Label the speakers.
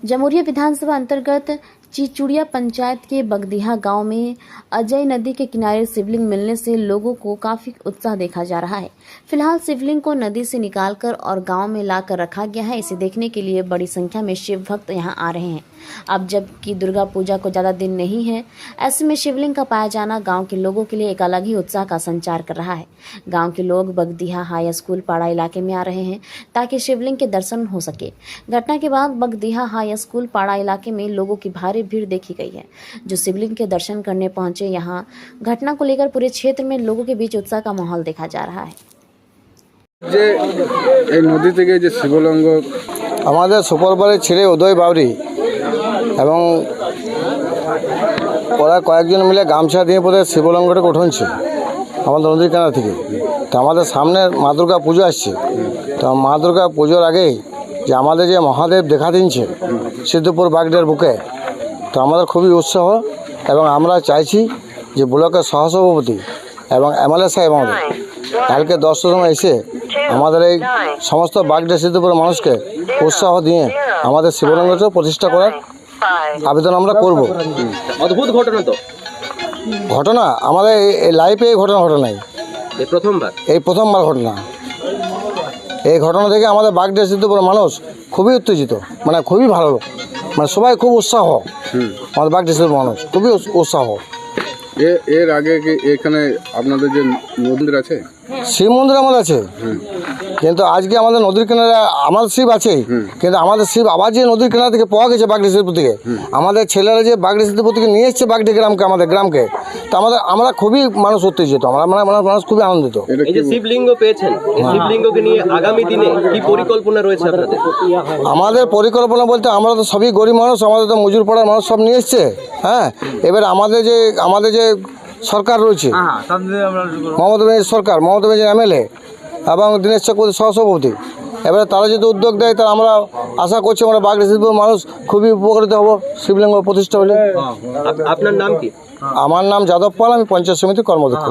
Speaker 1: जमुरिया विधानसभा अंतर्गत चिचुड़िया पंचायत के बगदीहा गांव में अजय नदी के किनारे शिवलिंग मिलने से लोगों को काफी उत्साह देखा जा रहा है। फिलहाल शिवलिंग को नदी से निकालकर और गांव में लाकर रखा गया है। इसे देखने के लिए बड़ी संख्या में शिव भक्त यहां आ रहे हैं। अब जबकि दुर्गा पूजा को ज्यादा दिन नहीं है, ऐसे में शिवलिंग का पाया जाना गांव के लोगों के लिए एक अलग ही उत्साह का संचार कर रहा है। गांव के लोग बगदीहा हाई स्कूल पाड़ा इलाके में आ रहे हैं ताकि शिवलिंग के दर्शन हो सके। घटना के बाद बगदीहा हाई स्कूल पाड़ा इलाके में लोगों की भारी भीड़ देखी गई है, जो शिवलिंग के दर्शन करने पहुंचे। यहाँ घटना को लेकर पूरे क्षेत्र में लोगों के बीच उत्साह का माहौल देखा जा रहा है।
Speaker 2: नदी থেকে যে শিবলিঙ্গ
Speaker 3: আমাদের সুপরপাড়ের ছেলে উদয় বাউরি এবং ওরা কয়েকজন মিলে গামছা দিয়ে পরে শিবলিঙ্গটাকে উঠাচ্ছে আমাদের নদীর কিনারা থেকে। তো আমাদের সামনে মা দুর্গা পুজো আসছে, তো মা দুর্গা পুজোর আগেই যে আমাদের যে মহাদেব দেখা দিচ্ছে সিদ্ধপুর বাগডের বুকে, তো আমাদের খুবই উৎসাহ এবং আমরা চাইছি যে ব্লকের সহসভাপতি এবং এমএলএ সাহেব আমাদের কালকে 10টার সময় এসে আমাদের এই সমস্ত বাগডে সিদ্ধপুরের মানুষকে উৎসাহ দিয়ে আমাদের শিবলিঙ্গটা প্রতিষ্ঠা করার আবেদন আমরা করব।
Speaker 4: অদ্ভুত ঘটনা তো,
Speaker 3: ঘটনা আমাদের এই লাইফে এই ঘটনা নাই, এই প্রথমবার ঘটনা। এই ঘটনা থেকে আমাদের বাগডে সিদ্ধপুরের মানুষ খুবই উত্তেজিত, মানে খুবই ভালো, মানে সবাই খুব উৎসাহ। আমাদের বাগডে সিদ্ধপুরের মানুষ খুবই উৎসাহ।
Speaker 2: এর আগে কি এখানে আপনাদের যে মন্দির আছে,
Speaker 3: শিব মন্দির আমাদের আছে, কিন্তু আজকে আমাদের নদীর কিনারে আমাদের শিব আছে, কিন্তু আমাদের শিব আবার যে নদীর কিনারা থেকে পাওয়া গেছে বাগডি সিদ্ধপুর থেকে, আমাদের ছেলেরা যে বাগডি সিদ্ধপুর থেকে নিয়ে এসছে বাগডি গ্রামকে, আমাদের গ্রামকে, তো আমরা খুবই মানুষ উত্তেজিত, মানুষ খুবই আনন্দিত।
Speaker 4: এই যে শিবলিঙ্গ পেয়েছেন, শিবলিঙ্গকে নিয়ে আগামী দিনে কি পরিকল্পনা রয়েছে আপনাদের?
Speaker 3: আমাদের পরিকল্পনা বলতে আমরা তো সবই গরিব মানুষ, আমাদের তো মজুর পাড়ার মানুষ সব নিয়ে এসছে। হ্যাঁ, এবার আমাদের যে সরকার রয়েছে, মমতা ব্যানার্জি সরকার, মমতা ব্যানার্জি এমএলএ এবং দীনেশ চক্রবর্তী সহসভাপতি, এবারে তারা যদি উদ্যোগ দেয় তাহলে আমরা আশা করছি আমরা বাগডি সিদ্ধপুরের মানুষ খুবই উপকৃত হব শিবলিঙ্গ প্রতিষ্ঠা হলে।
Speaker 4: আপনার নাম কি?
Speaker 3: আমার নাম যাদব পাল, আমি পঞ্চায়েত সমিতির কর্মাধ্যক্ষ।